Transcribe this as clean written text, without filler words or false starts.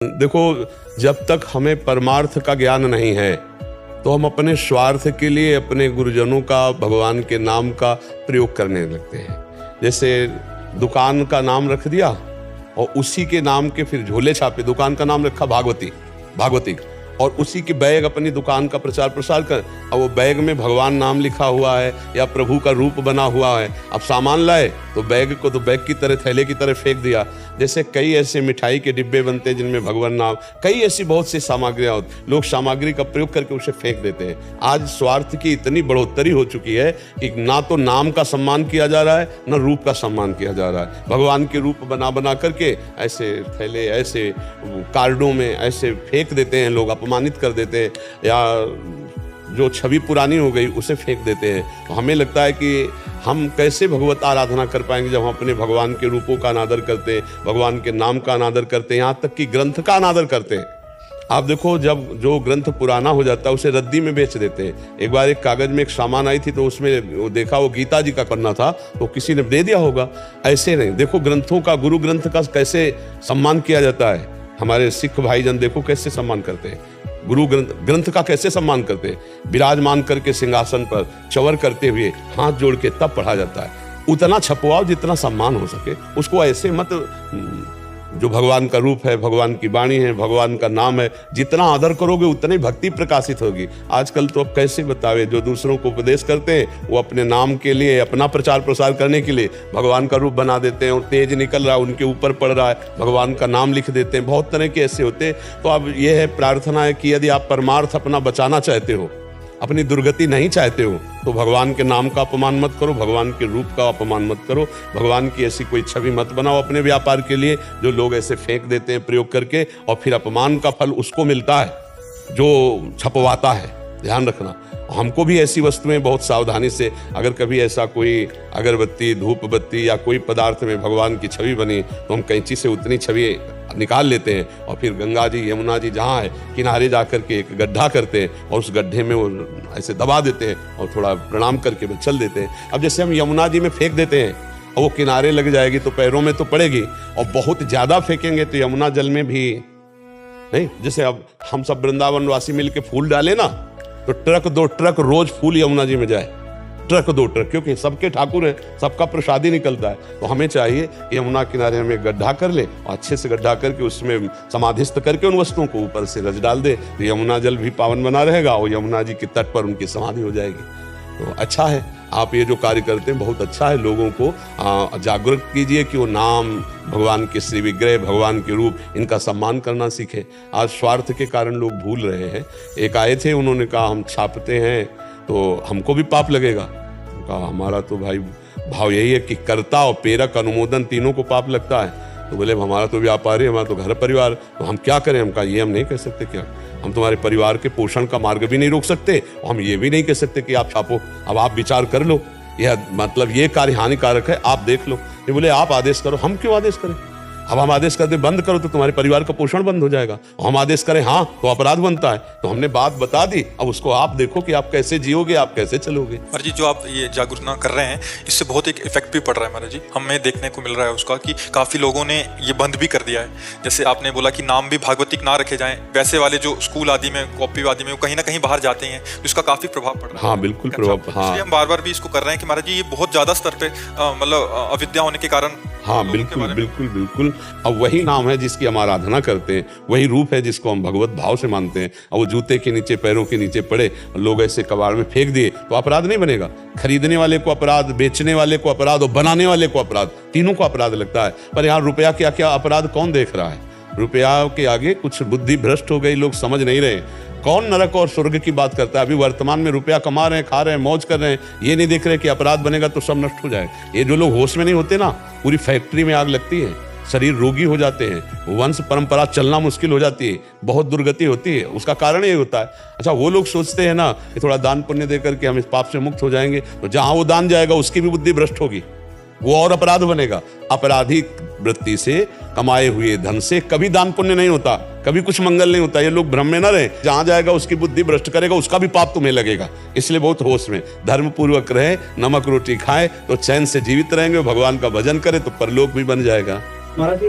देखो, जब तक हमें परमार्थ का ज्ञान नहीं है तो हम अपने स्वार्थ के लिए अपने गुरुजनों का, भगवान के नाम का प्रयोग करने लगते हैं। जैसे दुकान का नाम रख दिया और उसी के नाम के फिर झोले छापे। दुकान का नाम रखा भागवती और उसी के बैग अपनी दुकान का प्रचार प्रसार कर, अब वो बैग में भगवान नाम लिखा हुआ है या प्रभु का रूप बना हुआ है। अब सामान लाए तो बैग को तो बैग की तरह, थैले की तरह फेंक दिया। जैसे कई ऐसे मिठाई के डिब्बे बनते हैं जिनमें भगवान नाम, कई ऐसी बहुत सी सामग्रियां होती, लोग सामग्री का प्रयोग करके उसे फेंक देते हैं। आज स्वार्थ की इतनी बढ़ोतरी हो चुकी है कि ना तो नाम का सम्मान किया जा रहा है, न रूप का सम्मान किया जा रहा है। भगवान के रूप बना करके ऐसे थैले, ऐसे कार्डों में ऐसे फेंक देते हैं लोग, अपमानित कर देते हैं, या जो छवि पुरानी हो गई उसे फेंक देते हैं। तो हमें लगता है कि हम कैसे भगवत आराधना कर पाएंगे जब हम अपने भगवान के रूपों का अनादर करते हैं, भगवान के नाम का अनादर करते हैं, यहाँ तक कि ग्रंथ का अनादर करते हैं। आप देखो, जब जो ग्रंथ पुराना हो जाता है उसे रद्दी में बेच देते हैं। एक बार एक कागज में एक सामान आई थी तो उसमें देखा वो गीता जी का पन्ना था तो किसी ने दे दिया होगा। ऐसे नहीं, देखो ग्रंथों का, गुरु ग्रंथ का कैसे सम्मान किया जाता है। हमारे सिख भाईजन देखो कैसे सम्मान करते हैं, गुरु ग्रंथ का कैसे सम्मान करते हैं। विराजमान करके सिंहासन पर चवर करते हुए हाथ जोड़ के तब पढ़ा जाता है। उतना छपवाओ जितना सम्मान हो सके, उसको ऐसे मत। जो भगवान का रूप है, भगवान की वाणी है, भगवान का नाम है, जितना आदर करोगे उतनी भक्ति प्रकाशित होगी। आजकल तो अब कैसे बतावे, जो दूसरों को उपदेश करते हैं वो अपने नाम के लिए, अपना प्रचार प्रसार करने के लिए भगवान का रूप बना देते हैं और तेज निकल रहा है, उनके ऊपर पड़ रहा है, भगवान का नाम लिख देते हैं। बहुत तरह के ऐसे होते हैं। तो अब ये है, प्रार्थना है कि यदि आप परमार्थ अपना बचाना चाहते हो, अपनी दुर्गति नहीं चाहते हो, तो भगवान के नाम का अपमान मत करो, भगवान के रूप का अपमान मत करो, भगवान की ऐसी कोई छवि मत बनाओ अपने व्यापार के लिए जो लोग ऐसे फेंक देते हैं प्रयोग करके, और फिर अपमान का फल उसको मिलता है जो छपवाता है। ध्यान रखना, हमको भी ऐसी वस्तुएं बहुत सावधानी से, अगर कभी ऐसा कोई अगरबत्ती, धूप बत्ती या कोई पदार्थ में भगवान की छवि बनी तो हम कैंची से उतनी छवि निकाल लेते हैं और फिर गंगा जी, यमुना जी जहाँ है किनारे जा कर के एक गड्ढा करते हैं और उस गड्ढे में वो ऐसे दबा देते हैं और थोड़ा प्रणाम करके चल देते हैं। अब जैसे हम यमुना जी में फेंक देते हैं और वो किनारे लग जाएगी तो पैरों में तो पड़ेगी, और बहुत ज़्यादा फेंकेंगे तो यमुना जल में भी नहीं। जैसे अब हम सब वृंदावन वासी मिल के फूल डाले ना, तो ट्रक 2 ट्रक रोज फूल यमुना जी में जाए, ट्रक 2 ट्रक, क्योंकि सबके ठाकुर हैं, सबका प्रसादी निकलता है। तो हमें चाहिए कि यमुना किनारे में गड्ढा कर ले और अच्छे से गड्ढा करके उसमें समाधिस्थ करके उन वस्तुओं को ऊपर से रच डाल दे, तो यमुना जल भी पावन बना रहेगा और यमुना जी के तट पर उनकी समाधि हो जाएगी। तो अच्छा है, आप ये जो कार्य करते हैं बहुत अच्छा है। लोगों को जागरूक कीजिए कि वो नाम, भगवान के श्री विग्रह, भगवान के रूप, इनका सम्मान करना सीखें। आज स्वार्थ के कारण लोग भूल रहे हैं। एक आए थे, उन्होंने कहा हम छापते हैं तो हमको भी पाप लगेगा। कहा हमारा तो भाई भाव यही है कि कर्ता और प्रेरक, अनुमोदन, तीनों को पाप लगता है। तो बोले हमारा तो व्यापार है, हमारा तो घर परिवार, तो हम क्या करें। हम कहा ये हम नहीं कह सकते, क्या हम तुम्हारे परिवार के पोषण का मार्ग भी नहीं रोक सकते और हम ये भी नहीं कह सकते कि आप छापो। अब आप विचार कर लो, यह मतलब ये कार्य हानिकारक है, आप देख लो। ये बोले आप आदेश करो। हम क्यों आदेश करें? अब हम आदेश करते बंद करो तो तुम्हारे परिवार का पोषण बंद हो जाएगा, और हम आदेश करें हाँ तो अपराध बनता है। तो हमने बात बता दी, अब उसको आप देखो कि आप कैसे जियोगे, आप कैसे चलोगे। महाराज जी, जो आप ये जागरूकता कर रहे हैं इससे बहुत एक इफेक्ट भी पड़ रहा है महाराज जी, हमें देखने को मिल रहा है उसका कि काफ़ी लोगों ने ये बंद भी कर दिया है। जैसे आपने बोला कि नाम भी भागवतिक ना रखे जाएं, वैसे वाले जो स्कूल आदि में, कॉपी आदि में, वो कहीं ना कहीं बाहर जाते हैं, जिसका काफ़ी प्रभाव पड़ रहा है। हाँ बिल्कुल प्रभाव, हाँ हम बार बार भी इसको कर रहे हैं कि महाराज जी ये बहुत ज़्यादा स्तर पे मतलब अविद्या होने के कारण। हाँ बिल्कुल बिल्कुल बिल्कुल। अब वही नाम है जिसकी हम आराधना करते हैं, वही रूप है जिसको हम भगवत भाव से मानते हैं, और वो जूते के नीचे, पैरों के नीचे पड़े, लोग ऐसे कबाड़ में फेंक दिए तो अपराध नहीं बनेगा। खरीदने वाले को अपराध, बेचने वाले को अपराध और बनाने वाले को अपराध, तीनों को अपराध लगता है। पर यहाँ रुपया क्या क्या अपराध कौन देख रहा है? रुपया के आगे कुछ बुद्धि भ्रष्ट हो गई, लोग समझ नहीं रहे। कौन नरक और स्वर्ग की बात करता है? अभी वर्तमान में रुपया कमा रहे हैं, खा रहे हैं, मौज कर रहे हैं, ये नहीं देख रहे कि अपराध बनेगा तो सब नष्ट हो जाए। ये जो लोग होश में नहीं होते ना, पूरी फैक्ट्री में आग लगती है, शरीर रोगी हो जाते हैं, वंश परंपरा चलना मुश्किल हो जाती है, बहुत दुर्गति होती है। उसका कारण ये होता है। अच्छा, वो लोग सोचते हैं ना कि थोड़ा दान पुण्य दे करके हम इस पाप से मुक्त हो जाएंगे, तो जहां वो दान जाएगा उसकी भी बुद्धि भ्रष्ट होगी, वो और अपराध बनेगा। अपराधी वृत्ति से कमाए हुए धन से कभी दान पुण्य नहीं होता, कभी कुछ मंगल नहीं होता। ये लोग भ्रम में न रहे, जहां जाएगा उसकी बुद्धि भ्रष्ट करेगा, उसका भी पाप तुम्हें लगेगा। इसलिए बहुत होश में, धर्म पूर्वक रहे, नमक रोटी खाए तो चैन से जीवित रहेंगे, भगवान का भजन करे तो परलोक भी बन जाएगा। महाराज जी